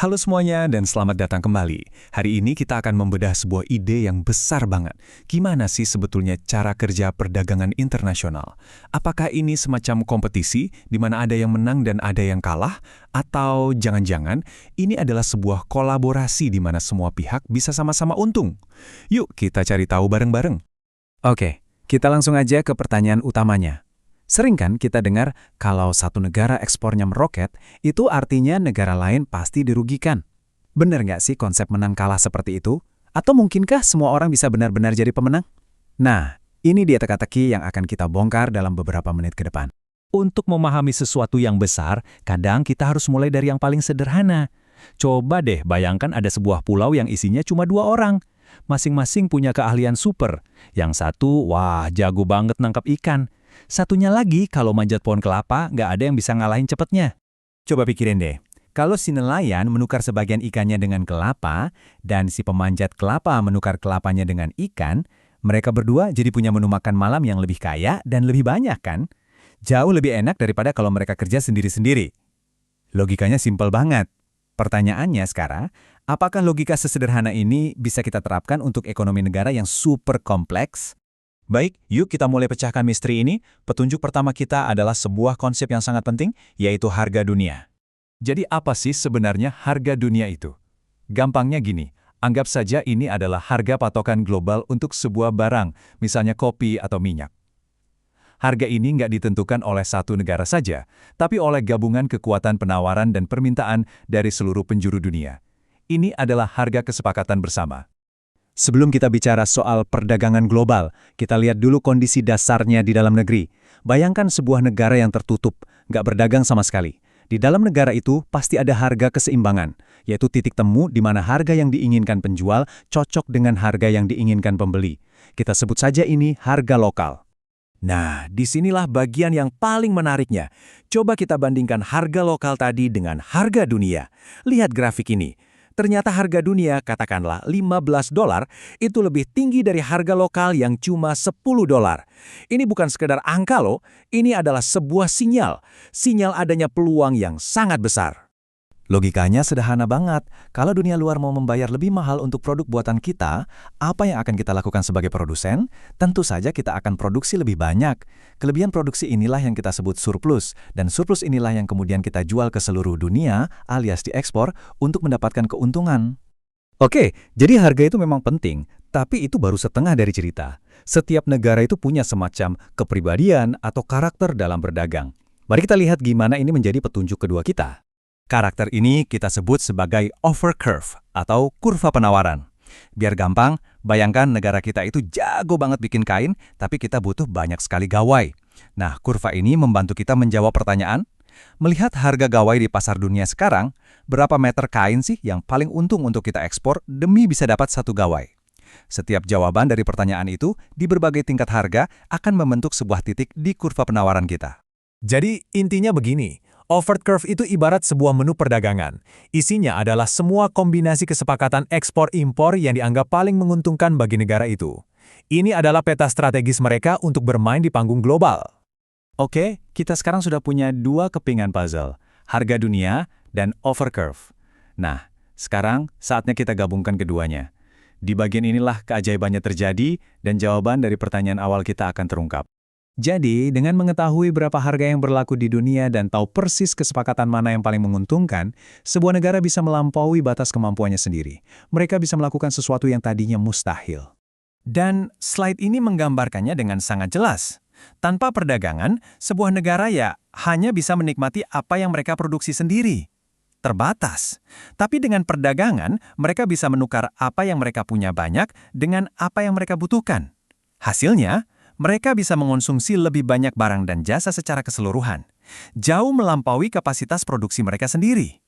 Halo semuanya dan selamat datang kembali. Hari ini kita akan membedah sebuah ide yang besar banget. Gimana sih sebetulnya cara kerja perdagangan internasional? Apakah ini semacam kompetisi di mana ada yang menang dan ada yang kalah? Atau jangan-jangan ini adalah sebuah kolaborasi di mana semua pihak bisa sama-sama untung? Yuk kita cari tahu bareng-bareng. Oke, kita langsung aja ke pertanyaan utamanya. Sering kan kita dengar kalau satu negara ekspornya meroket, itu artinya negara lain pasti dirugikan. Bener nggak sih konsep menang kalah seperti itu? Atau mungkinkah semua orang bisa benar-benar jadi pemenang? Nah, ini dia teka-teki yang akan kita bongkar dalam beberapa menit ke depan. Untuk memahami sesuatu yang besar, kadang kita harus mulai dari yang paling sederhana. Coba deh bayangkan ada sebuah pulau yang isinya cuma 2 orang. Masing-masing punya keahlian super. Yang satu, wah jago banget nangkap ikan. Satunya lagi, kalau manjat pohon kelapa, nggak ada yang bisa ngalahin cepetnya. Coba pikirin deh, kalau si nelayan menukar sebagian ikannya dengan kelapa, dan si pemanjat kelapa menukar kelapanya dengan ikan, mereka berdua jadi punya menu makan malam yang lebih kaya dan lebih banyak kan? Jauh lebih enak daripada kalau mereka kerja sendiri-sendiri. Logikanya simpel banget. Pertanyaannya sekarang, apakah logika sesederhana ini bisa kita terapkan untuk ekonomi negara yang super kompleks? Baik, yuk kita mulai pecahkan misteri ini. Petunjuk pertama kita adalah sebuah konsep yang sangat penting, yaitu harga dunia. Jadi apa sih sebenarnya harga dunia itu? Gampangnya gini, anggap saja ini adalah harga patokan global untuk sebuah barang, misalnya kopi atau minyak. Harga ini nggak ditentukan oleh satu negara saja, tapi oleh gabungan kekuatan penawaran dan permintaan dari seluruh penjuru dunia. Ini adalah harga kesepakatan bersama. Sebelum kita bicara soal perdagangan global, kita lihat dulu kondisi dasarnya di dalam negeri. Bayangkan sebuah negara yang tertutup, nggak berdagang sama sekali. Di dalam negara itu pasti ada harga keseimbangan, yaitu titik temu di mana harga yang diinginkan penjual cocok dengan harga yang diinginkan pembeli. Kita sebut saja ini harga lokal. Nah, disinilah bagian yang paling menariknya. Coba kita bandingkan harga lokal tadi dengan harga dunia. Lihat grafik ini. Ternyata harga dunia, katakanlah $15, itu lebih tinggi dari harga lokal yang cuma $10. Ini bukan sekedar angka loh, ini adalah sebuah sinyal. Sinyal adanya peluang yang sangat besar. Logikanya sederhana banget. Kalau dunia luar mau membayar lebih mahal untuk produk buatan kita, apa yang akan kita lakukan sebagai produsen? Tentu saja kita akan produksi lebih banyak. Kelebihan produksi inilah yang kita sebut surplus, dan surplus inilah yang kemudian kita jual ke seluruh dunia, alias diekspor, untuk mendapatkan keuntungan. Oke, jadi harga itu memang penting, tapi itu baru setengah dari cerita. Setiap negara itu punya semacam kepribadian atau karakter dalam berdagang. Mari kita lihat gimana ini menjadi petunjuk kedua kita. Karakter ini kita sebut sebagai offer curve atau kurva penawaran. Biar gampang, bayangkan negara kita itu jago banget bikin kain, tapi kita butuh banyak sekali gawai. Nah, kurva ini membantu kita menjawab pertanyaan, melihat harga gawai di pasar dunia sekarang, berapa meter kain sih yang paling untung untuk kita ekspor demi bisa dapat satu gawai? Setiap jawaban dari pertanyaan itu di berbagai tingkat harga akan membentuk sebuah titik di kurva penawaran kita. Jadi intinya begini. Offer curve itu ibarat sebuah menu perdagangan. Isinya adalah semua kombinasi kesepakatan ekspor-impor yang dianggap paling menguntungkan bagi negara itu. Ini adalah peta strategis mereka untuk bermain di panggung global. Oke, kita sekarang sudah punya 2 kepingan puzzle, harga dunia dan offer curve. Nah, sekarang saatnya kita gabungkan keduanya. Di bagian inilah keajaibannya terjadi dan jawaban dari pertanyaan awal kita akan terungkap. Jadi, dengan mengetahui berapa harga yang berlaku di dunia dan tahu persis kesepakatan mana yang paling menguntungkan, sebuah negara bisa melampaui batas kemampuannya sendiri. Mereka bisa melakukan sesuatu yang tadinya mustahil. Dan slide ini menggambarkannya dengan sangat jelas. Tanpa perdagangan, sebuah negara ya hanya bisa menikmati apa yang mereka produksi sendiri. Terbatas. Tapi dengan perdagangan, mereka bisa menukar apa yang mereka punya banyak dengan apa yang mereka butuhkan. Hasilnya, mereka bisa mengonsumsi lebih banyak barang dan jasa secara keseluruhan, jauh melampaui kapasitas produksi mereka sendiri.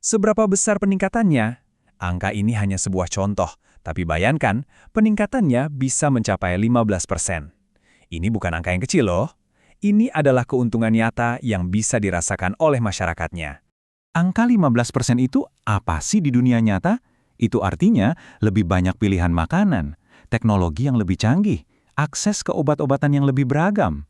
Seberapa besar peningkatannya? Angka ini hanya sebuah contoh, tapi bayangkan peningkatannya bisa mencapai 15%. Ini bukan angka yang kecil loh. Ini adalah keuntungan nyata yang bisa dirasakan oleh masyarakatnya. Angka 15% itu apa sih di dunia nyata? Itu artinya lebih banyak pilihan makanan, teknologi yang lebih canggih, akses ke obat-obatan yang lebih beragam.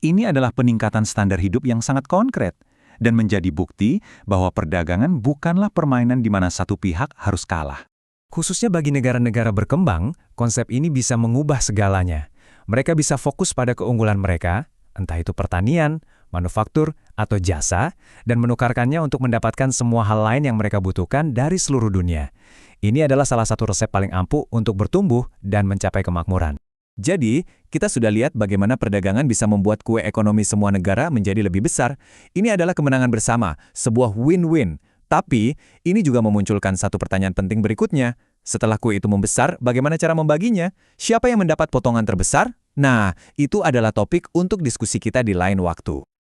Ini adalah peningkatan standar hidup yang sangat konkret. dan menjadi bukti bahwa perdagangan bukanlah permainan di mana satu pihak harus kalah. Khususnya bagi negara-negara berkembang, konsep ini bisa mengubah segalanya. Mereka bisa fokus pada keunggulan mereka, entah itu pertanian, manufaktur, atau jasa, dan menukarkannya untuk mendapatkan semua hal lain yang mereka butuhkan dari seluruh dunia. Ini adalah salah satu resep paling ampuh untuk bertumbuh dan mencapai kemakmuran. Jadi, kita sudah lihat bagaimana perdagangan bisa membuat kue ekonomi semua negara menjadi lebih besar. Ini adalah kemenangan bersama, sebuah win-win. Tapi, ini juga memunculkan satu pertanyaan penting berikutnya. Setelah kue itu membesar, bagaimana cara membaginya? Siapa yang mendapat potongan terbesar? Nah, itu adalah topik untuk diskusi kita di lain waktu.